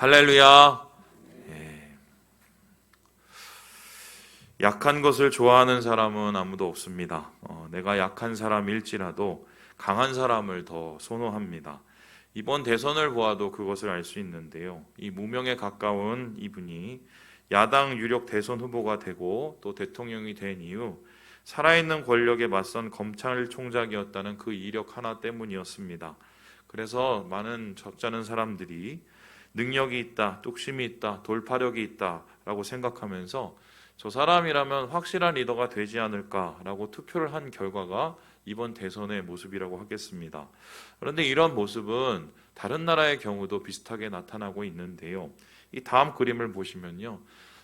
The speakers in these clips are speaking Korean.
할렐루야. 예. 약한 것을 좋아하는 사람은 아무도 없습니다. 내가 약한 사람일지라도 강한 사람을 더 선호합니다. 이번 대선을 보아도 그것을 알 수 있는데요. 이 무명에 가까운 이분이 야당 유력 대선 후보가 되고 또 대통령이 된 이후 살아있는 권력에 맞선 검찰총장이었다는 그 이력 하나 때문이었습니다. 그래서 많은 적잖은 사람들이 능력이 있다, 뚝심이 있다, 돌파력이 있다라고 생각하면서 저 사람이라면 확실한 리더가 되지 않을까라고 투표를 한 결과가 이번 대선의 모습이라고 하겠습니다. 그런데 이런 모습은 다른 나라의 경우도 비슷하게 나타나고 있는데요. 이 다음 그림을 보시면요.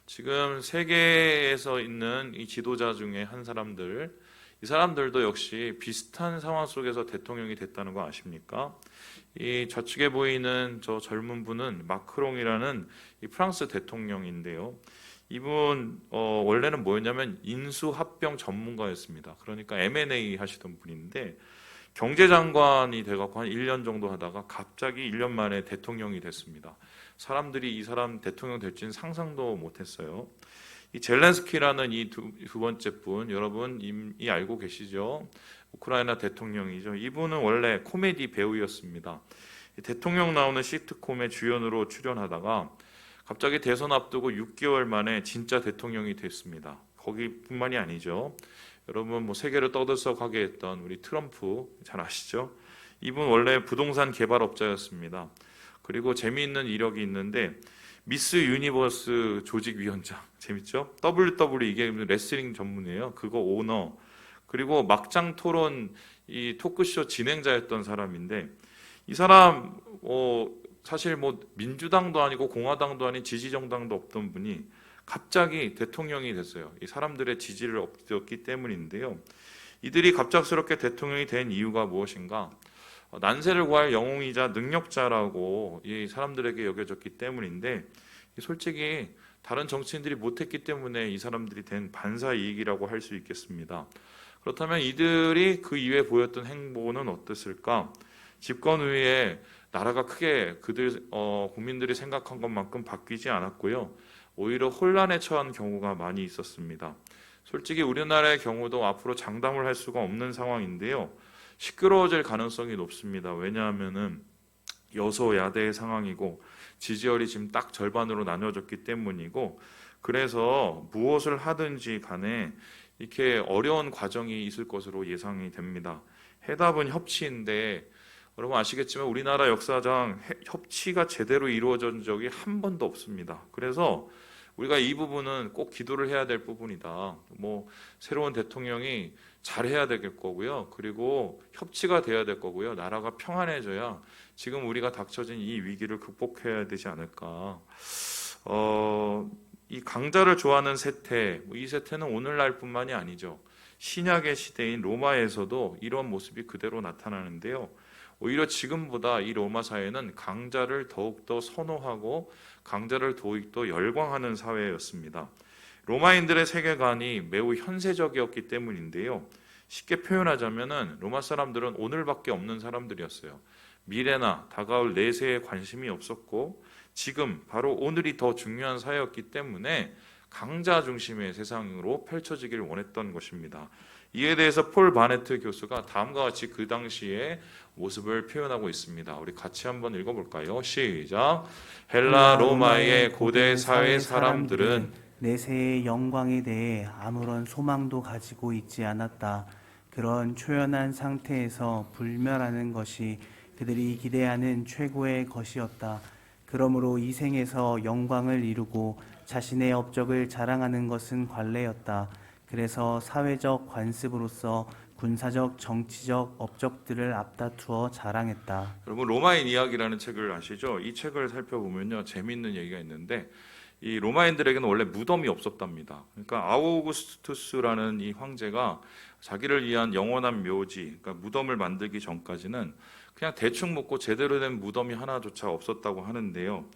지금 세계에서 있는 이 지도자 중에 한 사람들, 이 사람들도 역시 비슷한 상황 속에서 대통령이 됐다는 거 아십니까? 이 좌측에 보이는 저 젊은 분은 마크롱이라는 이 프랑스 대통령인데요. 이분 원래는 뭐였냐면 인수합병 전문가였습니다. 그러니까 M&A 하시던 분인데 경제장관이 돼갖고 한 1년 정도 하다가 갑자기 1년 만에 대통령이 됐습니다. 사람들이 이 사람 대통령 될지는 상상도 못했어요. 이 젤렌스키라는 이 두 번째 분, 여러분 이미 알고 계시죠? 우크라이나 대통령이죠. 이분은 원래 코미디 배우였습니다. 대통령 나오는 시트콤의 주연으로 출연하다가 갑자기 대선 앞두고 6개월 만에 진짜 대통령이 됐습니다. 거기뿐만이 아니죠. 여러분 뭐 세계를 떠들썩하게 했던 우리 트럼프 잘 아시죠? 이분 원래 부동산 개발업자였습니다. 그리고 재미있는 이력이 있는데 미스 유니버스 조직위원장 재밌죠? WWE 이게 레슬링 전문이에요. 그거 오너 그리고 막장 토론 이 토크쇼 진행자였던 사람인데 이 사람 사실 뭐 민주당도 아니고 공화당도 아닌 지지정당도 없던 분이 갑자기 대통령이 됐어요. 이 사람들의 지지를 얻었기 때문인데요. 이들이 갑작스럽게 대통령이 된 이유가 무엇인가? 난세를 구할 영웅이자 능력자라고 이 사람들에게 여겨졌기 때문인데 솔직히 다른 정치인들이 못했기 때문에 이 사람들이 된 반사이익이라고 할 수 있겠습니다. 그렇다면 이들이 그 이후에 보였던 행보는 어땠을까? 집권 후에 나라가 크게 국민들이 생각한 것만큼 바뀌지 않았고요. 오히려 혼란에 처한 경우가 많이 있었습니다. 솔직히 우리나라의 경우도 앞으로 장담을 할 수가 없는 상황인데요. 시끄러워질 가능성이 높습니다. 왜냐하면은 여소야대의 상황이고 지지율이 지금 딱 절반으로 나눠졌기 때문이고 그래서 무엇을 하든지 간에 이렇게 어려운 과정이 있을 것으로 예상이 됩니다. 해답은 협치인데 여러분 아시겠지만 우리나라 역사상 협치가 제대로 이루어진 적이 한 번도 없습니다. 그래서 우리가 이 부분은 꼭 기도를 해야 될 부분이다. 뭐 새로운 대통령이 잘해야 될 거고요. 그리고 협치가 돼야 될 거고요. 나라가 평안해져야 지금 우리가 닥쳐진 이 위기를 극복해야 되지 않을까. 이 강자를 좋아하는 세태, 이 세태는 오늘날뿐만이 아니죠. 신약의 시대인 로마에서도 이런 모습이 그대로 나타나는데요. 오히려 지금보다 이 로마 사회는 강자를 더욱더 선호하고 강자를 더욱더 열광하는 사회였습니다. 로마인들의 세계관이 매우 현세적이었기 때문인데요. 쉽게 표현하자면은 로마 사람들은 오늘밖에 없는 사람들이었어요. 미래나 다가올 내세에 관심이 없었고 지금 바로 오늘이 더 중요한 사회였기 때문에 강자 중심의 세상으로 펼쳐지길 원했던 것입니다. 이에 대해서 폴 바네트 교수가 다음과 같이 그 당시의 모습을 표현하고 있습니다. 우리 같이 한번 읽어볼까요? 시작. 헬라 로마의 고대 사회 사람들은 내세의 영광에 대해 아무런 소망도 가지고 있지 않았다. 그런 초연한 상태에서 불멸하는 것이 그들이 기대하는 최고의 것이었다. 그러므로 이 생에서 영광을 이루고 자신의 업적을 자랑하는 것은 관례였다. 그래서 사회적 관습으로서 군사적, 정치적 업적들을 앞다투어 자랑했다. 여러분 로마인 이야기라는 책을 아시죠? 이 책을 살펴보면요 재미있는 얘기가 있는데 이 로마인들에게는 원래 무덤이 없었답니다. 그러니까 아우구스투스라는 이 황제가 자기를 위한 영원한 묘지, 그러니까 무덤을 만들기 전까지는 그냥 대충 묻고 제대로 된 무덤이 하나조차 없었다고 하는데요.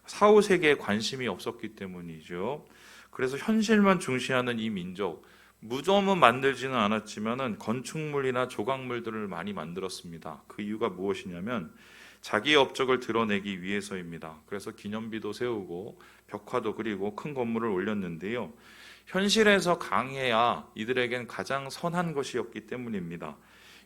사후 세계에 관심이 없었기 때문이죠. 그래서 현실만 중시하는 이 민족, 무덤은 만들지는 않았지만은 건축물이나 조각물들을 많이 만들었습니다. 그 이유가 무엇이냐면 자기의 업적을 드러내기 위해서입니다. 그래서 기념비도 세우고 벽화도 그리고 큰 건물을 올렸는데요. 현실에서 강해야 이들에겐 가장 선한 것이었기 때문입니다.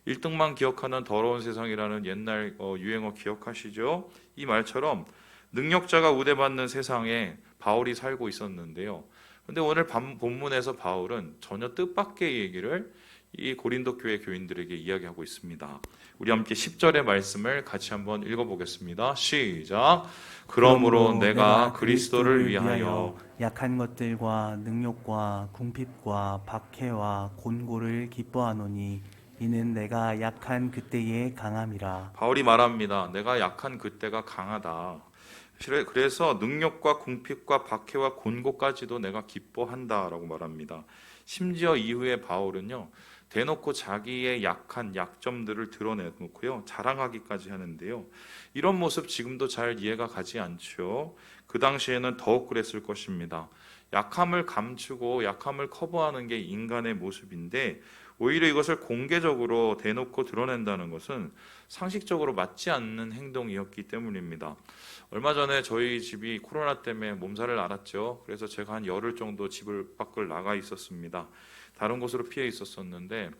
1등만 기억하는 더러운 세상이라는 옛날 유행어 기억하시죠? 이 말처럼 능력자가 우대받는 세상에 바울이 살고 있었는데요. 근데 오늘 본문에서 바울은 전혀 뜻밖의 얘기를 이 고린도 교회 교인들에게 이야기하고 있습니다. 우리 함께 10절의 말씀을 같이 한번 읽어보겠습니다. 시작. 그러므로 내가 그리스도를 위하여 약한 것들과 능욕과 궁핍과 박해와 곤고를 기뻐하노니 이는 내가 약한 그때의 강함이라. 바울이 말합니다. 내가 약한 그때가 강하다. 그래서 능력과 궁핍과 박해와 곤고까지도 내가 기뻐한다라고 말합니다. 심지어 이후에 바울은요, 대놓고 자기의 약한 약점들을 드러내놓고요, 자랑하기까지 하는데요. 이런 모습 지금도 잘 이해가 가지 않죠. 그 당시에는 더욱 그랬을 것입니다. 약함을 감추고 약함을 커버하는 게 인간의 모습인데 오히려 이것을 공개적으로 대놓고 드러낸다는 것은 상식적으로 맞지 않는 행동이었기 때문입니다. 얼마 전에 저희 집이 코로나 때문에 몸살을 앓았죠. 그래서 제가 한 열흘 정도 집을 밖을 나가 있었습니다. 다른 곳으로 피해 있었었는데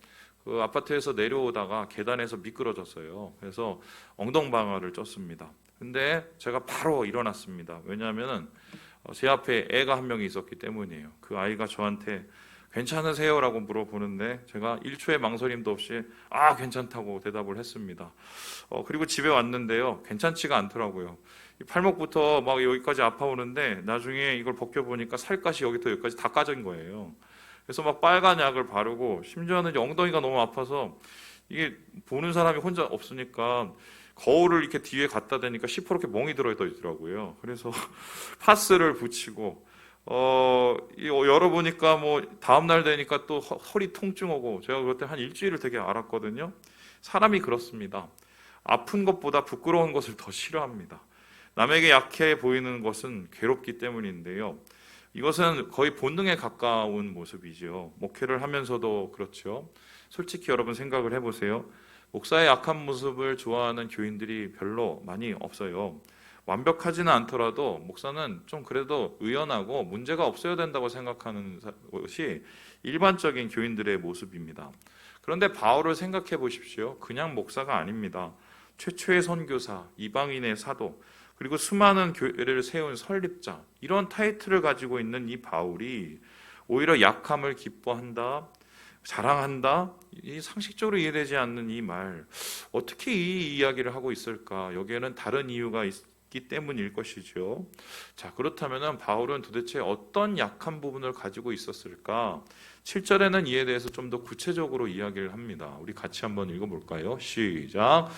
그 아파트에서 내려오다가 계단에서 미끄러졌어요. 그래서 엉덩방아를 쪘습니다. 근데 제가 바로 일어났습니다. 왜냐하면 제 앞에 애가 한 명이 있었기 때문이에요. 그 아이가 저한테 괜찮으세요? 라고 물어보는데 제가 1초의 망설임도 없이 괜찮다고 대답을 했습니다. 그리고 집에 왔는데요. 괜찮지가 않더라고요. 팔목부터 막 여기까지 아파오는데 나중에 이걸 벗겨보니까 살갗이 여기부터 여기까지 다 까진 거예요. 그래서 막 빨간 약을 바르고 심지어는 이제 엉덩이가 너무 아파서 이게 보는 사람이 혼자 없으니까 거울을 이렇게 뒤에 갖다 대니까 시퍼렇게 멍이 들어있더라고요. 그래서 파스를 붙이고 열어보니까 뭐 다음날 되니까 또 허리 통증 오고 제가 그때 한 일주일을 되게 앓았거든요. 사람이 그렇습니다. 아픈 것보다 부끄러운 것을 더 싫어합니다. 남에게 약해 보이는 것은 괴롭기 때문인데요. 이것은 거의 본능에 가까운 모습이죠. 목회를 하면서도 그렇죠. 솔직히 여러분 생각을 해보세요. 목사의 약한 모습을 좋아하는 교인들이 별로 많이 없어요. 완벽하지는 않더라도 목사는 좀 그래도 의연하고 문제가 없어야 된다고 생각하는 것이 일반적인 교인들의 모습입니다. 그런데 바울을 생각해 보십시오. 그냥 목사가 아닙니다. 최초의 선교사, 이방인의 사도, 그리고 수많은 교회를 세운 설립자, 이런 타이틀을 가지고 있는 이 바울이 오히려 약함을 기뻐한다, 자랑한다, 이 상식적으로 이해되지 않는 이 말, 어떻게 이 이야기를 하고 있을까? 여기에는 다른 이유가 있기 때문일 것이죠. 자, 그렇다면 바울은 도대체 어떤 약한 부분을 가지고 있었을까? 7절에는 이에 대해서 좀 더 구체적으로 이야기를 합니다. 우리 같이 한번 읽어볼까요? 시작.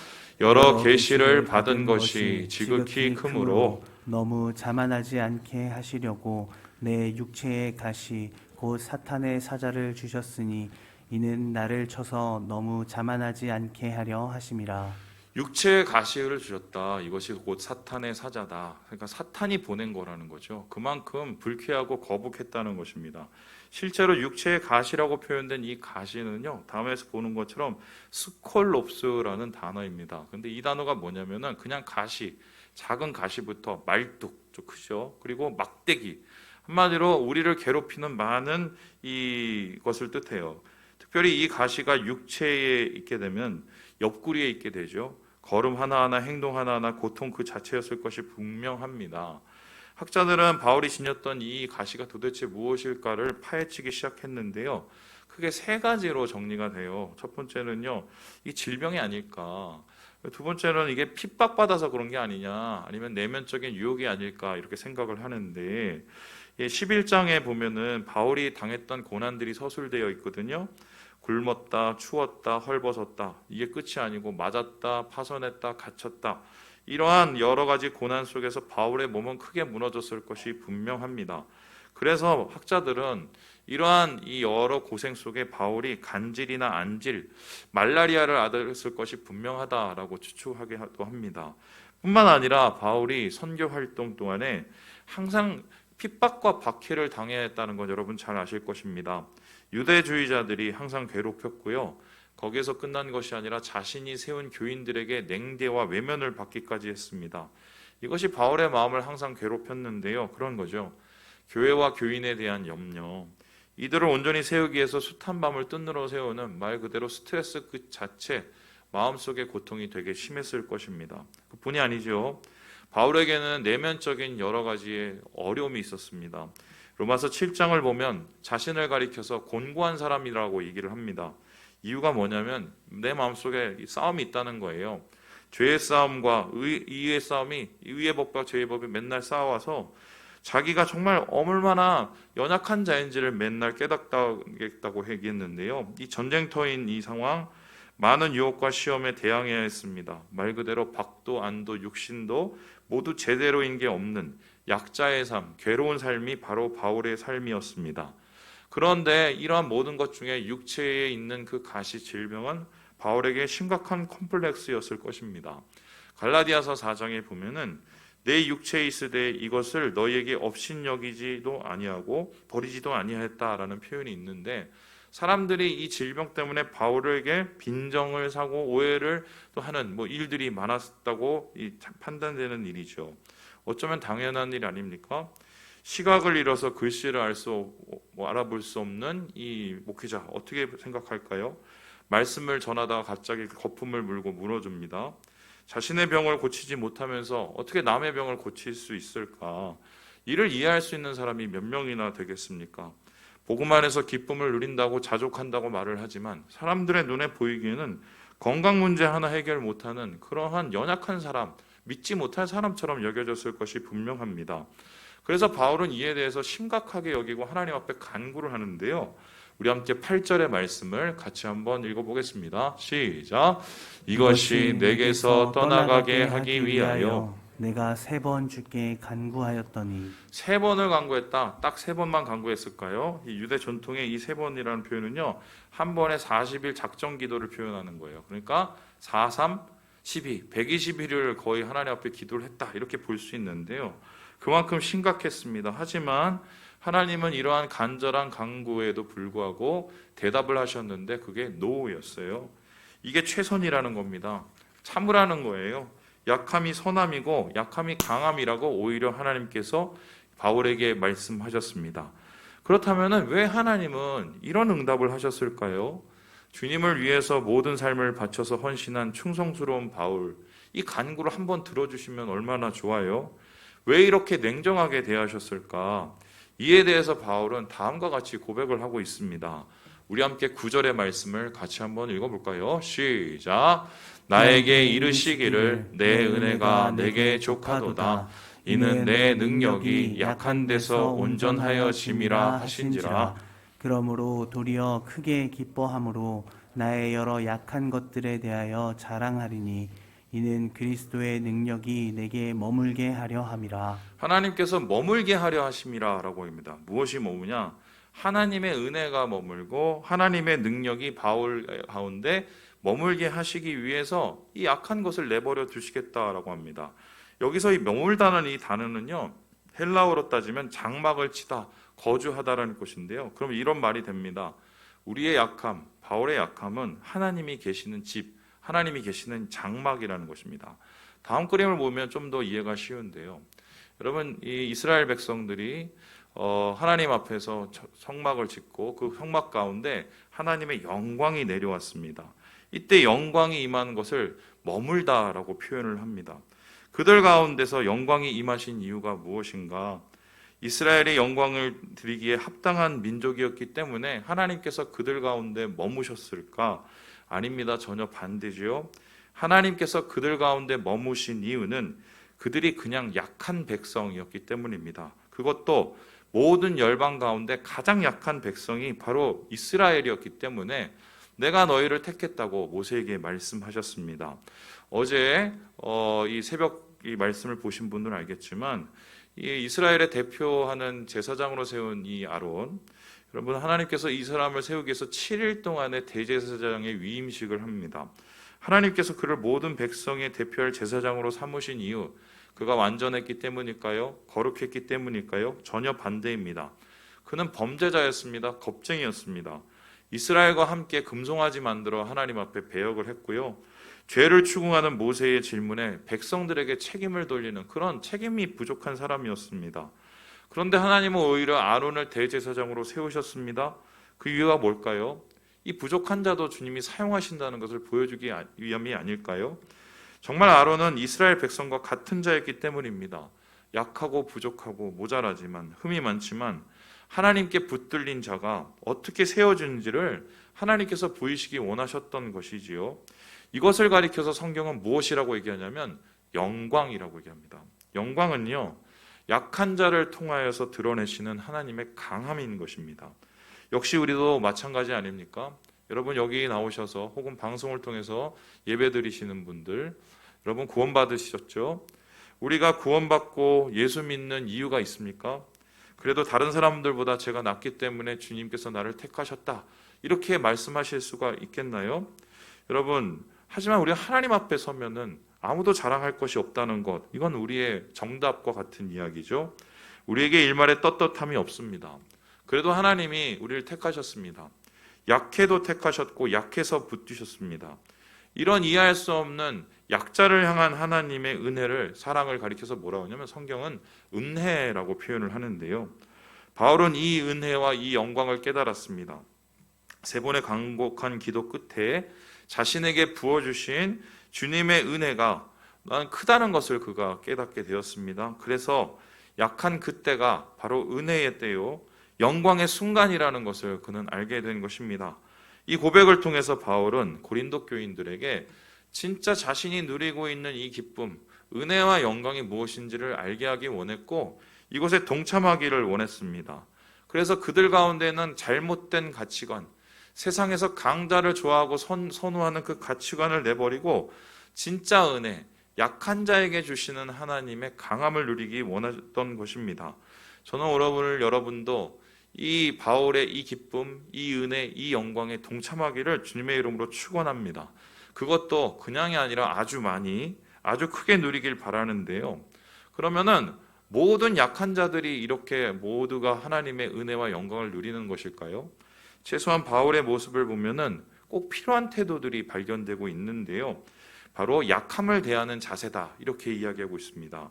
여러 계시를 받은 것이 지극히 크므로 너무 자만하지 않게 하시려고 내 육체의 가시 곧 사탄의 사자를 주셨으니 이는 나를 쳐서 너무 자만하지 않게 하려 하심이라. 육체의 가시를 주셨다. 이것이 곧 사탄의 사자다. 그러니까 사탄이 보낸 거라는 거죠. 그만큼 불쾌하고 거북했다는 것입니다. 실제로 육체의 가시라고 표현된 이 가시는요, 다음에서 보는 것처럼 스콜롭스라는 단어입니다. 근데 이 단어가 뭐냐면은 그냥 가시, 작은 가시부터 말뚝, 좀 크죠. 그리고 막대기, 한마디로 우리를 괴롭히는 많은 이것을 뜻해요. 특별히 이 가시가 육체에 있게 되면 옆구리에 있게 되죠. 걸음 하나하나, 행동 하나하나 고통 그 자체였을 것이 분명합니다. 학자들은 바울이 지녔던 이 가시가 도대체 무엇일까를 파헤치기 시작했는데요. 크게 세 가지로 정리가 돼요. 첫 번째는요, 이 질병이 아닐까. 두 번째는 이게 핍박받아서 그런 게 아니냐, 아니면 내면적인 유혹이 아닐까, 이렇게 생각을 하는데, 11장에 보면은 바울이 당했던 고난들이 서술되어 있거든요. 굶었다, 추웠다, 헐벗었다. 이게 끝이 아니고 맞았다, 파손했다, 갇혔다. 이러한 여러 가지 고난 속에서 바울의 몸은 크게 무너졌을 것이 분명합니다. 그래서 학자들은 이러한 이 여러 고생 속에 바울이 간질이나 안질, 말라리아를 앓았을 것이 분명하다라고 추측하기도 합니다. 뿐만 아니라 바울이 선교 활동 동안에 항상 핍박과 박해를 당했다는 건 여러분 잘 아실 것입니다. 유대주의자들이 항상 괴롭혔고요. 거기에서 끝난 것이 아니라 자신이 세운 교인들에게 냉대와 외면을 받기까지 했습니다. 이것이 바울의 마음을 항상 괴롭혔는데요. 그런 거죠. 교회와 교인에 대한 염려, 이들을 온전히 세우기 위해서 숱한 밤을 뜬으로 세우는 말 그대로 스트레스 그 자체, 마음속의 고통이 되게 심했을 것입니다. 그뿐이 아니죠. 바울에게는 내면적인 여러 가지의 어려움이 있었습니다. 로마서 7장을 보면 자신을 가리켜서 곤고한 사람이라고 얘기를 합니다. 이유가 뭐냐면 내 마음속에 싸움이 있다는 거예요. 죄의 싸움과 의의 싸움이, 의의 법과 죄의 법이 맨날 싸워서 자기가 정말 얼마나 연약한 자인지를 맨날 깨닫다고 얘기했는데요. 이 전쟁터인 이 상황, 많은 유혹과 시험에 대항해야 했습니다. 말 그대로 박도 안도 육신도 모두 제대로인 게 없는 약자의 삶, 괴로운 삶이 바로 바울의 삶이었습니다. 그런데 이러한 모든 것 중에 육체에 있는 그 가시 질병은 바울에게 심각한 컴플렉스였을 것입니다. 갈라디아서 4장에 보면은 내 육체에 있으되 이것을 너희에게 업신여기지도 아니하고 버리지도 아니하였다라는 표현이 있는데, 사람들이 이 질병 때문에 바울에게 빈정을 사고 오해를 또 하는 일들이 많았다고 판단되는 일이죠. 어쩌면 당연한 일 아닙니까? 시각을 잃어서 글씨를 알아볼 수 없는 이 목회자 어떻게 생각할까요? 말씀을 전하다가 갑자기 거품을 물고 무너집니다. 자신의 병을 고치지 못하면서 어떻게 남의 병을 고칠 수 있을까? 이를 이해할 수 있는 사람이 몇 명이나 되겠습니까? 복음 안에서 기쁨을 누린다고 자족한다고 말을 하지만 사람들의 눈에 보이기에는 건강 문제 하나 해결 못하는 그러한 연약한 사람, 믿지 못할 사람처럼 여겨졌을 것이 분명합니다. 그래서 바울은 이에 대해서 심각하게 여기고 하나님 앞에 간구를 하는데요. 우리 함께 8절의 말씀을 같이 한번 읽어보겠습니다. 시작. 이것이 내게서 떠나가게 하기 위하여 내가 3번 주께 간구하였더니. 3번을 간구했다. 딱 3번만 간구했을까요? 이 유대 전통의 이 3번이라는 표현은요, 한 번에 40일 작정 기도를 표현하는 거예요. 그러니까 4, 3, 12, 120일을 거의 하나님 앞에 기도를 했다, 이렇게 볼 수 있는데요. 그만큼 심각했습니다. 하지만 하나님은 이러한 간절한 간구에도 불구하고 대답을 하셨는데 그게 노였어요. 이게 최선이라는 겁니다. 참으라는 거예요. 약함이 선함이고 약함이 강함이라고 오히려 하나님께서 바울에게 말씀하셨습니다. 그렇다면 왜 하나님은 이런 응답을 하셨을까요? 주님을 위해서 모든 삶을 바쳐서 헌신한 충성스러운 바울, 이 간구를 한번 들어주시면 얼마나 좋아요? 왜 이렇게 냉정하게 대하셨을까? 이에 대해서 바울은 다음과 같이 고백을 하고 있습니다. 우리 함께 9절의 말씀을 같이 한번 읽어볼까요? 시작. 나에게 이르시기를 내 은혜가 내게 족하도다. 이는 내 능력이 약한 데서 온전하여 짐이라 하신지라. 그러므로 도리어 크게 기뻐함으로 나의 여러 약한 것들에 대하여 자랑하리니 이는 그리스도의 능력이 내게 머물게 하려 함이라. 하나님께서 머물게 하려 하심이라 라고 합니다. 무엇이 머무냐? 하나님의 은혜가 머물고 하나님의 능력이 바울 가운데 머물게 하시기 위해서 이 약한 것을 내버려 두시겠다라고 합니다. 여기서 이 머물다는 이 단어는요, 헬라어로 따지면 장막을 치다, 거주하다라는 것인데요. 그럼 이런 말이 됩니다. 우리의 약함, 바울의 약함은 하나님이 계시는 집, 하나님이 계시는 장막이라는 것입니다. 다음 그림을 보면 좀 더 이해가 쉬운데요. 여러분, 이 이스라엘 백성들이 하나님 앞에서 성막을 짓고 그 성막 가운데 하나님의 영광이 내려왔습니다. 이때 영광이 임하는 것을 머물다라고 표현을 합니다. 그들 가운데서 영광이 임하신 이유가 무엇인가? 이스라엘의 영광을 드리기에 합당한 민족이었기 때문에 하나님께서 그들 가운데 머무셨을까? 아닙니다. 전혀 반대지요. 하나님께서 그들 가운데 머무신 이유는 그들이 그냥 약한 백성이었기 때문입니다. 그것도 모든 열방 가운데 가장 약한 백성이 바로 이스라엘이었기 때문에 내가 너희를 택했다고 모세에게 말씀하셨습니다. 어제 이 새벽 이 말씀을 보신 분들은 알겠지만 이 이스라엘의 대표하는 제사장으로 세운 이 아론, 여러분, 하나님께서 이 사람을 세우기 위해서 7일 동안의 대제사장의 위임식을 합니다. 하나님께서 그를 모든 백성의 대표할 제사장으로 삼으신 이유, 그가 완전했기 때문일까요? 거룩했기 때문일까요? 전혀 반대입니다. 그는 범죄자였습니다. 겁쟁이였습니다. 이스라엘과 함께 금송아지 만들어 하나님 앞에 배역을 했고요. 죄를 추궁하는 모세의 질문에 백성들에게 책임을 돌리는 그런 책임이 부족한 사람이었습니다. 그런데 하나님은 오히려 아론을 대제사장으로 세우셨습니다. 그 이유가 뭘까요? 이 부족한 자도 주님이 사용하신다는 것을 보여주기 위함이 아닐까요? 정말 아론은 이스라엘 백성과 같은 자였기 때문입니다. 약하고 부족하고 모자라지만 흠이 많지만 하나님께 붙들린 자가 어떻게 세워지는지를 하나님께서 보이시기 원하셨던 것이지요. 이것을 가리켜서 성경은 무엇이라고 얘기하냐면 영광이라고 얘기합니다. 영광은요, 약한 자를 통하여서 드러내시는 하나님의 강함인 것입니다. 역시 우리도 마찬가지 아닙니까? 여러분 여기 나오셔서 혹은 방송을 통해서 예배드리시는 분들, 여러분 구원받으셨죠? 우리가 구원받고 예수 믿는 이유가 있습니까? 그래도 다른 사람들보다 제가 낫기 때문에 주님께서 나를 택하셨다, 이렇게 말씀하실 수가 있겠나요? 여러분, 하지만 우리가 하나님 앞에 서면은 아무도 자랑할 것이 없다는 것, 이건 우리의 정답과 같은 이야기죠. 우리에게 일말의 떳떳함이 없습니다. 그래도 하나님이 우리를 택하셨습니다. 약해도 택하셨고 약해서 붙드셨습니다. 이런 이해할 수 없는 약자를 향한 하나님의 은혜를, 사랑을 가리켜서 뭐라고 하냐면 성경은 은혜라고 표현을 하는데요. 바울은 이 은혜와 이 영광을 깨달았습니다. 세 번의 간곡한 기도 끝에 자신에게 부어주신 주님의 은혜가 난 크다는 것을 그가 깨닫게 되었습니다. 그래서 약한 그때가 바로 은혜의 때요, 영광의 순간이라는 것을 그는 알게 된 것입니다. 이 고백을 통해서 바울은 고린도 교인들에게 진짜 자신이 누리고 있는 이 기쁨, 은혜와 영광이 무엇인지를 알게 하기 원했고 이것에 동참하기를 원했습니다. 그래서 그들 가운데는 잘못된 가치관, 세상에서 강자를 좋아하고 선호하는 그 가치관을 내버리고 진짜 은혜, 약한 자에게 주시는 하나님의 강함을 누리기 원했던 것입니다. 저는 여러분도 이 바울의 이 기쁨, 이 은혜, 이 영광에 동참하기를 주님의 이름으로 축원합니다. 그것도 그냥이 아니라 아주 많이, 아주 크게 누리길 바라는데요. 그러면은 모든 약한 자들이 이렇게 모두가 하나님의 은혜와 영광을 누리는 것일까요? 최소한 바울의 모습을 보면은 꼭 필요한 태도들이 발견되고 있는데요. 바로 약함을 대하는 자세다, 이렇게 이야기하고 있습니다.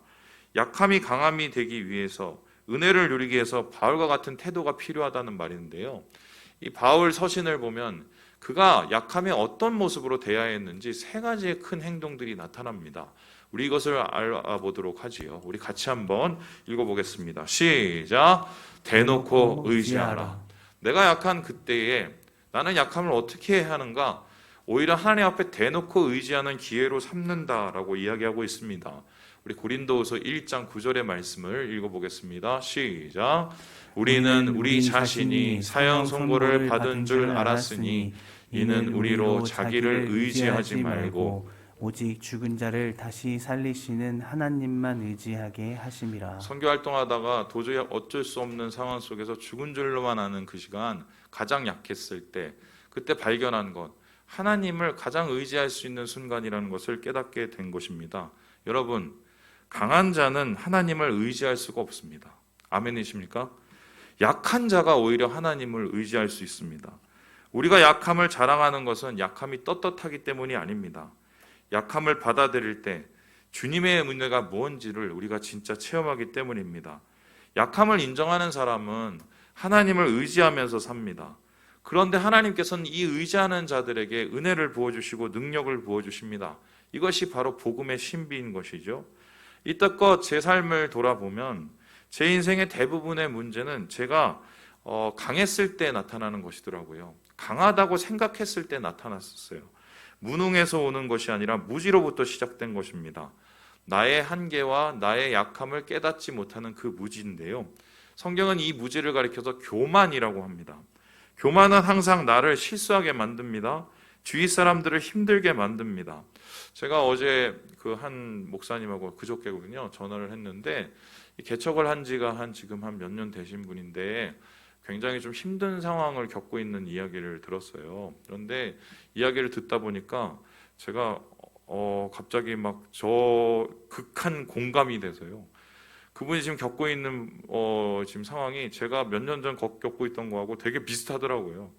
약함이 강함이 되기 위해서, 은혜를 누리기 위해서 바울과 같은 태도가 필요하다는 말인데요. 이 바울 서신을 보면 그가 약함에 어떤 모습으로 대해야 했는지 세 가지의 큰 행동들이 나타납니다. 우리 이것을 알아보도록 하지요. 우리 같이 한번 읽어보겠습니다. 시작. 대놓고 의지하라. 내가 약한 그때에 나는 약함을 어떻게 해야 하는가? 오히려 하나님 앞에 대놓고 의지하는 기회로 삼는다라고 이야기하고 있습니다. 우리 고린도후서 1장 9절의 말씀을 읽어보겠습니다. 시작. 우리는 우리 자신이 사형 선고를 받은 줄 알았으니 이는 우리로 자기를 의지하지 말고 오직 죽은 자를 다시 살리시는 하나님만 의지하게 하심이라. 선교 활동하다가 도저히 어쩔 수 없는 상황 속에서 죽은 줄로만 아는 그 시간, 가장 약했을 때, 그때 발견한 것, 하나님을 가장 의지할 수 있는 순간이라는 것을 깨닫게 된 것입니다. 여러분, 강한 자는 하나님을 의지할 수가 없습니다. 아멘이십니까? 약한 자가 오히려 하나님을 의지할 수 있습니다. 우리가 약함을 자랑하는 것은 약함이 떳떳하기 때문이 아닙니다. 약함을 받아들일 때 주님의 은혜가 무엇인지를 우리가 진짜 체험하기 때문입니다. 약함을 인정하는 사람은 하나님을 의지하면서 삽니다. 그런데 하나님께서는 이 의지하는 자들에게 은혜를 부어주시고 능력을 부어주십니다. 이것이 바로 복음의 신비인 것이죠. 이때껏 제 삶을 돌아보면 제 인생의 대부분의 문제는 제가 강했을 때 나타나는 것이더라고요. 강하다고 생각했을 때 나타났었어요. 무능에서 오는 것이 아니라 무지로부터 시작된 것입니다. 나의 한계와 나의 약함을 깨닫지 못하는 그 무지인데요. 성경은 이 무지를 가리켜서 교만이라고 합니다. 교만은 항상 나를 실수하게 만듭니다. 주위 사람들을 힘들게 만듭니다. 제가 어제 그 한 목사님하고 그저께거든요, 전화를 했는데 개척을 한 지가 지금 한 몇 년 되신 분인데 굉장히 좀 힘든 상황을 겪고 있는 이야기를 들었어요. 그런데 이야기를 듣다 보니까 제가 갑자기 막 저 극한 공감이 돼서요. 그분이 지금 겪고 있는 지금 상황이 제가 몇 년 전 겪고 있던 거하고 되게 비슷하더라고요.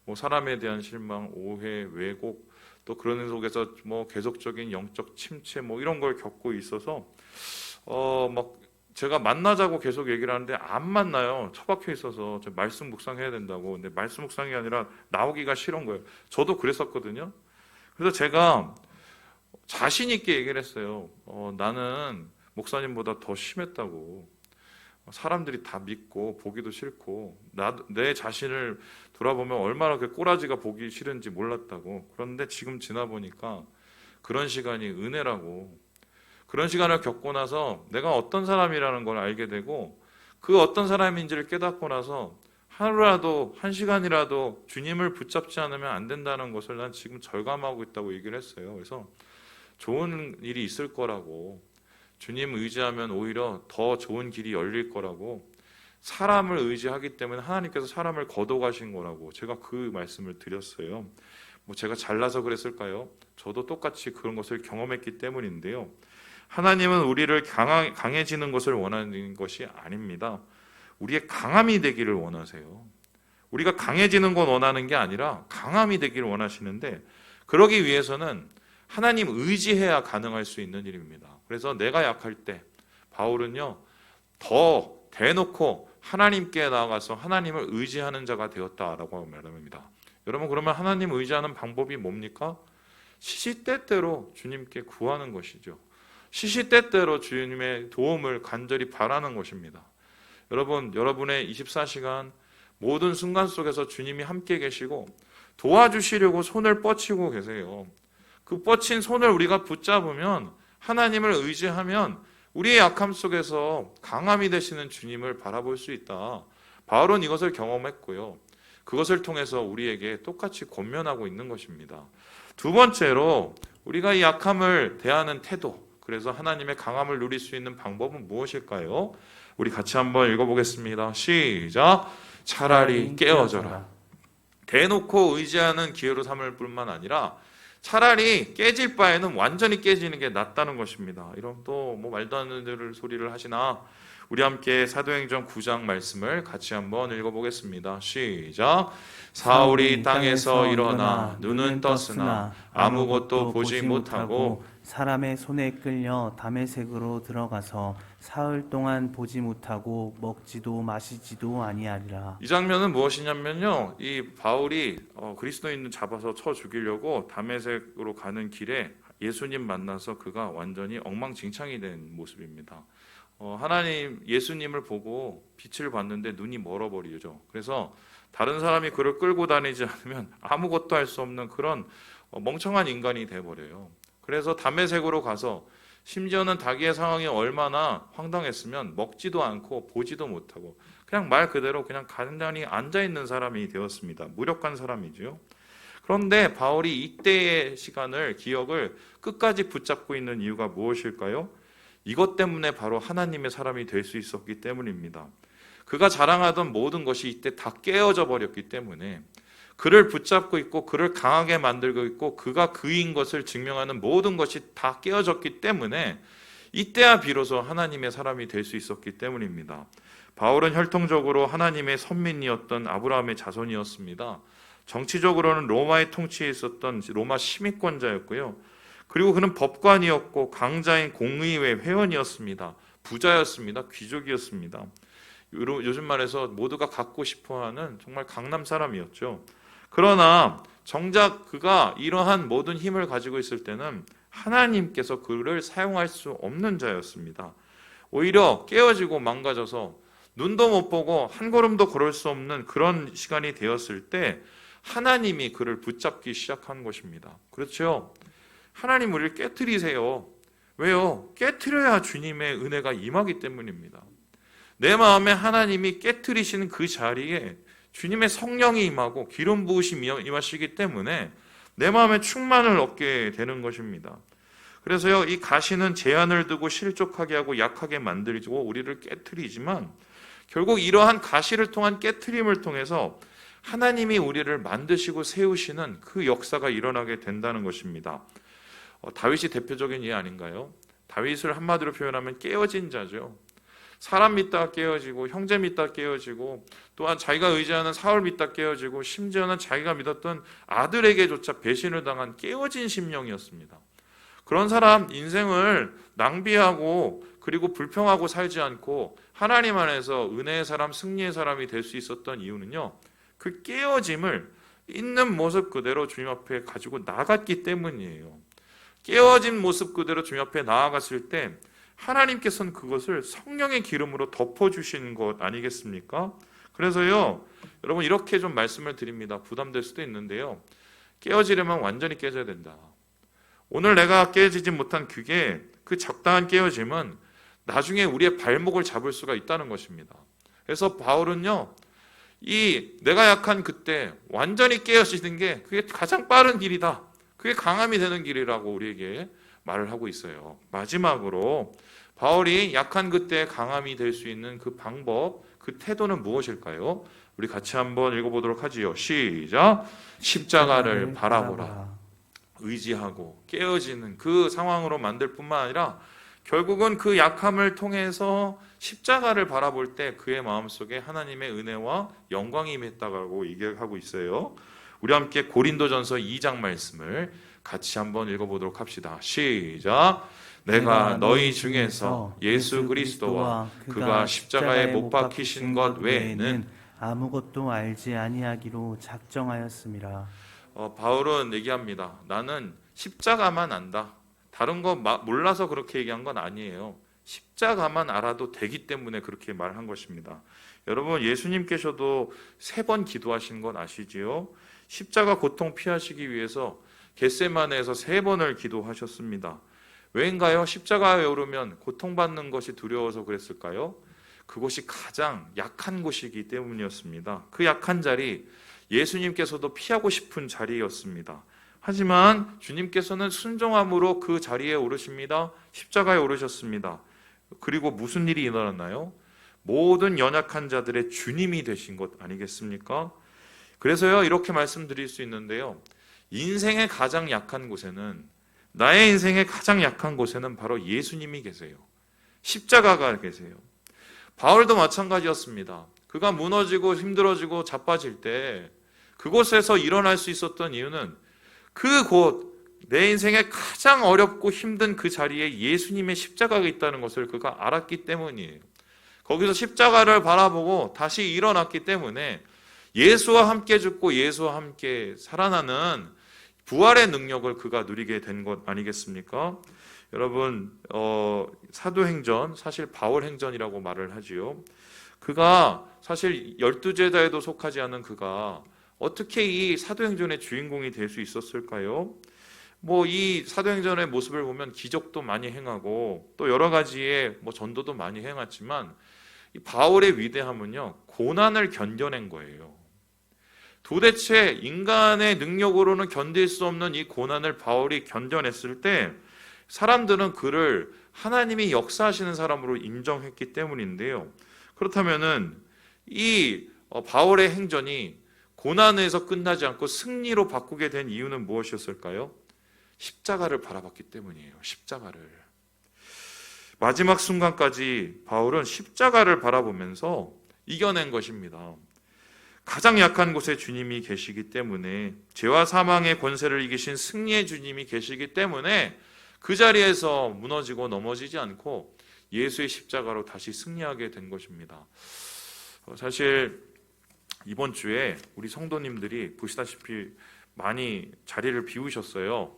뭐 사람에 대한 실망, 오해, 왜곡, 또 그러는 속에서 뭐 계속적인 영적 침체 뭐 이런 걸 겪고 있어서 막 제가 만나자고 계속 얘기를 하는데 안 만나요. 처박혀 있어서 저 말씀 묵상해야 된다고. 근데 말씀 묵상이 아니라 나오기가 싫은 거예요. 저도 그랬었거든요. 그래서 제가 자신 있게 얘기를 했어요. 나는 목사님보다 더 심했다고. 사람들이 다 믿고 보기도 싫고 내 자신을 돌아보면 얼마나 그 꼬라지가 보기 싫은지 몰랐다고. 그런데 지금 지나보니까 그런 시간이 은혜라고. 그런 시간을 겪고 나서 내가 어떤 사람이라는 걸 알게 되고 그 어떤 사람인지를 깨닫고 나서 하루라도 한 시간이라도 주님을 붙잡지 않으면 안 된다는 것을 난 지금 절감하고 있다고 얘기를 했어요. 그래서 좋은 일이 있을 거라고, 주님 의지하면 오히려 더 좋은 길이 열릴 거라고, 사람을 의지하기 때문에 하나님께서 사람을 거둬가신 거라고 제가 그 말씀을 드렸어요. 뭐 제가 잘나서 그랬을까요? 저도 똑같이 그런 것을 경험했기 때문인데요. 하나님은 우리를 강해지는 것을 원하는 것이 아닙니다. 우리의 강함이 되기를 원하세요. 우리가 강해지는 건 원하는 게 아니라 강함이 되기를 원하시는데, 그러기 위해서는 하나님 의지해야 가능할 수 있는 일입니다. 그래서 내가 약할 때 바울은요, 더 대놓고 하나님께 나아가서 하나님을 의지하는 자가 되었다라고 말합니다. 여러분, 그러면 하나님 의지하는 방법이 뭡니까? 시시때때로 주님께 구하는 것이죠. 시시때때로 주님의 도움을 간절히 바라는 것입니다. 여러분, 여러분의 24시간 모든 순간 속에서 주님이 함께 계시고 도와주시려고 손을 뻗치고 계세요. 그 뻗친 손을 우리가 붙잡으면, 하나님을 의지하면 우리의 약함 속에서 강함이 되시는 주님을 바라볼 수 있다. 바울은 이것을 경험했고요. 그것을 통해서 우리에게 똑같이 권면하고 있는 것입니다. 두 번째로, 우리가 이 약함을 대하는 태도, 그래서 하나님의 강함을 누릴 수 있는 방법은 무엇일까요? 우리 같이 한번 읽어보겠습니다. 시작. 차라리 깨어져라. 대놓고 의지하는 기회로 삼을 뿐만 아니라 차라리 깨질 바에는 완전히 깨지는 게 낫다는 것입니다. 이런 또 뭐 말도 안 되는 소리를 하시나? 우리 함께 사도행전 9장 말씀을 같이 한번 읽어보겠습니다. 시작. 사울이 땅에서 일어나 눈은 떴으나 아무것도 보지 못하고 사람의 손에 끌려 다메섹으로 들어가서 사흘 동안 보지 못하고 먹지도 마시지도 아니하리라. 이 장면은 무엇이냐면요, 이 바울이 그리스도인을 잡아서 쳐 죽이려고 다메섹으로 가는 길에 예수님 만나서 그가 완전히 엉망진창이 된 모습입니다. 하나님 예수님을 보고 빛을 봤는데 눈이 멀어버리죠. 그래서 다른 사람이 그를 끌고 다니지 않으면 아무것도 할 수 없는 그런 멍청한 인간이 돼버려요. 그래서 다메섹으로 가서, 심지어는 자기의 상황이 얼마나 황당했으면 먹지도 않고 보지도 못하고 그냥 말 그대로 그냥 간단히 앉아있는 사람이 되었습니다. 무력한 사람이죠. 그런데 바울이 이때의 시간을, 기억을 끝까지 붙잡고 있는 이유가 무엇일까요? 이것 때문에 바로 하나님의 사람이 될 수 있었기 때문입니다. 그가 자랑하던 모든 것이 이때 다 깨어져 버렸기 때문에, 그를 붙잡고 있고 그를 강하게 만들고 있고 그가 그인 것을 증명하는 모든 것이 다 깨어졌기 때문에 이때야 비로소 하나님의 사람이 될 수 있었기 때문입니다. 바울은 혈통적으로 하나님의 선민이었던 아브라함의 자손이었습니다. 정치적으로는 로마의 통치에 있었던 로마 시민권자였고요. 그리고 그는 법관이었고 강자인 공의회 회원이었습니다. 부자였습니다. 귀족이었습니다. 요즘 말해서 모두가 갖고 싶어하는 정말 강남 사람이었죠. 그러나 정작 그가 이러한 모든 힘을 가지고 있을 때는 하나님께서 그를 사용할 수 없는 자였습니다. 오히려 깨어지고 망가져서 눈도 못 보고 한 걸음도 걸을 수 없는 그런 시간이 되었을 때 하나님이 그를 붙잡기 시작한 것입니다. 그렇죠? 하나님 우리를 깨트리세요. 왜요? 깨트려야 주님의 은혜가 임하기 때문입니다. 내 마음에 하나님이 깨트리시는 그 자리에 주님의 성령이 임하고 기름 부으심이 임하시기 때문에 내 마음에 충만을 얻게 되는 것입니다. 그래서요, 이 가시는 제한을 두고 실족하게 하고 약하게 만들고 우리를 깨트리지만, 결국 이러한 가시를 통한 깨트림을 통해서 하나님이 우리를 만드시고 세우시는 그 역사가 일어나게 된다는 것입니다. 다윗이 대표적인 예 아닌가요? 다윗을 한마디로 표현하면 깨어진 자죠. 사람 믿다가 깨어지고 형제 믿다가 깨어지고 또한 자기가 의지하는 사울 믿다가 깨어지고 심지어는 자기가 믿었던 아들에게조차 배신을 당한 깨어진 심령이었습니다. 그런 사람 인생을 낭비하고 그리고 불평하고 살지 않고 하나님 안에서 은혜의 사람, 승리의 사람이 될 수 있었던 이유는요, 그 깨어짐을 있는 모습 그대로 주님 앞에 가지고 나갔기 때문이에요. 깨어진 모습 그대로 주님 앞에 나아갔을 때 하나님께서는 그것을 성령의 기름으로 덮어주시는 것 아니겠습니까? 그래서요, 여러분 이렇게 좀 말씀을 드립니다. 부담될 수도 있는데요, 깨어지려면 완전히 깨져야 된다. 오늘 내가 깨어지지 못한 그 적당한 깨어짐은 나중에 우리의 발목을 잡을 수가 있다는 것입니다. 그래서 바울은요, 내가 약한 그때 완전히 깨어지는 게 그게 가장 빠른 길이다. 그게 강함이 되는 길이라고 우리에게 말을 하고 있어요. 마지막으로 바울이 약한 그때 강함이 될 수 있는 그 방법, 그 태도는 무엇일까요? 우리 같이 한번 읽어보도록 하지요. 시작. 십자가를 바라보라. 의지하고 깨어지는 그 상황으로 만들 뿐만 아니라 결국은 그 약함을 통해서 십자가를 바라볼 때 그의 마음속에 하나님의 은혜와 영광이 임했다고 얘기하고 있어요. 우리 함께 고린도전서 2장 말씀을 같이 한번 읽어보도록 합시다. 시작. 내가 너희 중에서 예수 그리스도와 그가 십자가에 못 박히신 것 외에는 아무것도 알지 아니하기로 작정하였습니다. 바울은 얘기합니다. 나는 십자가만 안다. 다른 거 몰라서 그렇게 얘기한 건 아니에요. 십자가만 알아도 되기 때문에 그렇게 말한 것입니다. 여러분, 예수님께서도 3번 기도하신 건 아시지요? 십자가 고통 피하시기 위해서 겟세마네에서 3번을 기도하셨습니다. 왜인가요? 십자가에 오르면 고통받는 것이 두려워서 그랬을까요? 그것이 가장 약한 곳이기 때문이었습니다. 그 약한 자리, 예수님께서도 피하고 싶은 자리였습니다. 하지만 주님께서는 순종함으로 그 자리에 오르십니다. 십자가에 오르셨습니다. 그리고 무슨 일이 일어났나요? 모든 연약한 자들의 주님이 되신 것 아니겠습니까? 그래서요, 이렇게 말씀드릴 수 있는데요, 인생의 가장 약한 곳에는, 나의 인생의 가장 약한 곳에는 바로 예수님이 계세요. 십자가가 계세요. 바울도 마찬가지였습니다. 그가 무너지고 힘들어지고 자빠질 때 그곳에서 일어날 수 있었던 이유는 그곳, 내 인생의 가장 어렵고 힘든 그 자리에 예수님의 십자가가 있다는 것을 그가 알았기 때문이에요. 거기서 십자가를 바라보고 다시 일어났기 때문에 예수와 함께 죽고 예수와 함께 살아나는 부활의 능력을 그가 누리게 된 것 아니겠습니까? 여러분, 사도행전, 사실 바울행전이라고 말을 하지요. 그가 사실 12제자에도 속하지 않은 그가 어떻게 이 사도행전의 주인공이 될 수 있었을까요? 이 사도행전의 모습을 보면 기적도 많이 행하고 또 여러 가지의 전도도 많이 행했지만 이 바울의 위대함은요, 고난을 견뎌낸 거예요. 도대체 인간의 능력으로는 견딜 수 없는 이 고난을 바울이 견뎌냈을 때 사람들은 그를 하나님이 역사하시는 사람으로 인정했기 때문인데요. 그렇다면은 이 바울의 행전이 고난에서 끝나지 않고 승리로 바꾸게 된 이유는 무엇이었을까요? 십자가를 바라봤기 때문이에요. 십자가를. 마지막 순간까지 바울은 십자가를 바라보면서 이겨낸 것입니다. 가장 약한 곳에 주님이 계시기 때문에, 죄와 사망의 권세를 이기신 승리의 주님이 계시기 때문에 그 자리에서 무너지고 넘어지지 않고 예수의 십자가로 다시 승리하게 된 것입니다. 사실 이번 주에 우리 성도님들이 보시다시피 많이 자리를 비우셨어요.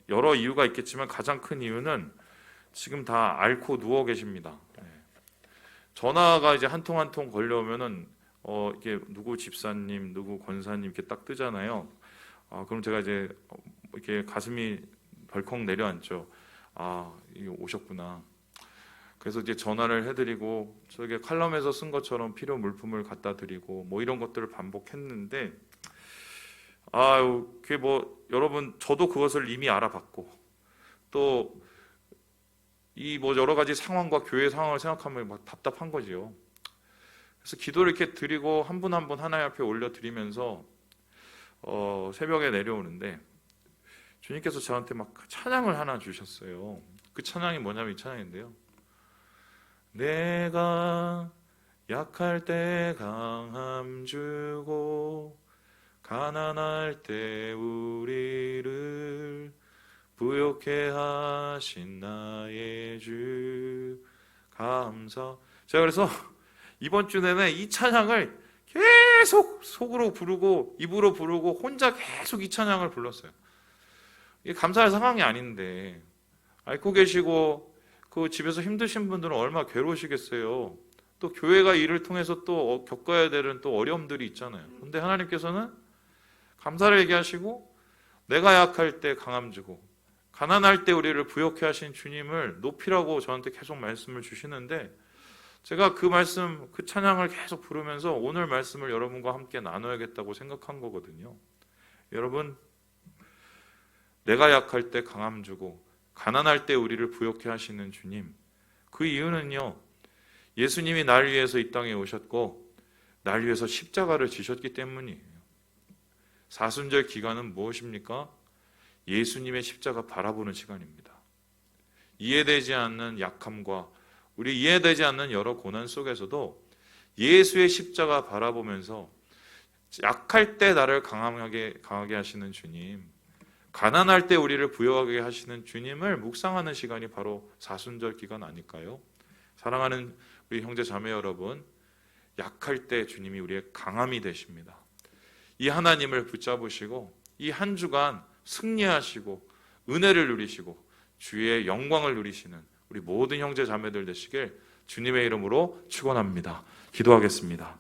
여러 이유가 있겠지만 가장 큰 이유는 지금 다 앓고 누워 계십니다. 전화가 이제 한 통 한 통 걸려오면은 이게 누구 집사님, 누구 권사님 이렇게 딱 뜨잖아요. 그럼 제가 이제 이렇게 가슴이 덜컥 내려앉죠. 이게 오셨구나. 그래서 이제 전화를 해드리고 저게 칼럼에서 쓴 것처럼 필요 물품을 갖다 드리고 이런 것들을 반복했는데 그게 여러분 저도 그것을 이미 알아봤고 또 이 여러 가지 상황과 교회 상황을 생각하면 막 답답한 거지요. 그래서 기도를 이렇게 드리고 한 분 한 분 하나님 앞에 올려 드리면서 새벽에 내려오는데 주님께서 저한테 막 찬양을 하나 주셨어요. 그 찬양이 뭐냐면 이 찬양인데요. 내가 약할 때 강함 주고 가난할 때 우리를 부욕해 하신 나의 주 감사. 제가 그래서 이번 주 내내 이 찬양을 계속 속으로 부르고 입으로 부르고 혼자 계속 이 찬양을 불렀어요. 이게 감사할 상황이 아닌데 앓고 계시고 그 집에서 힘드신 분들은 얼마나 괴로우시겠어요. 또 교회가 이를 통해서 또 겪어야 되는 또 어려움들이 있잖아요. 근데 하나님께서는 감사를 얘기하시고 내가 약할 때 강함 주고 가난할 때 우리를 부욕해 하신 주님을 높이라고 저한테 계속 말씀을 주시는데 제가 그 말씀, 그 찬양을 계속 부르면서 오늘 말씀을 여러분과 함께 나눠야겠다고 생각한 거거든요. 여러분, 내가 약할 때 강함 주고 가난할 때 우리를 부욕해 하시는 주님, 그 이유는요, 예수님이 날 위해서 이 땅에 오셨고 날 위해서 십자가를 지셨기 때문이에요. 사순절 기간은 무엇입니까? 예수님의 십자가 바라보는 시간입니다. 이해되지 않는 약함과 우리 이해되지 않는 여러 고난 속에서도 예수의 십자가 바라보면서 약할 때 나를 강하게 하시는 주님, 가난할 때 우리를 부여하게 하시는 주님을 묵상하는 시간이 바로 사순절 기간 아닐까요? 사랑하는 우리 형제 자매 여러분, 약할 때 주님이 우리의 강함이 되십니다. 이 하나님을 붙잡으시고 이 한 주간 승리하시고 은혜를 누리시고 주의 영광을 누리시는 우리 모든 형제 자매들 되시길 주님의 이름으로 축원합니다. 기도하겠습니다.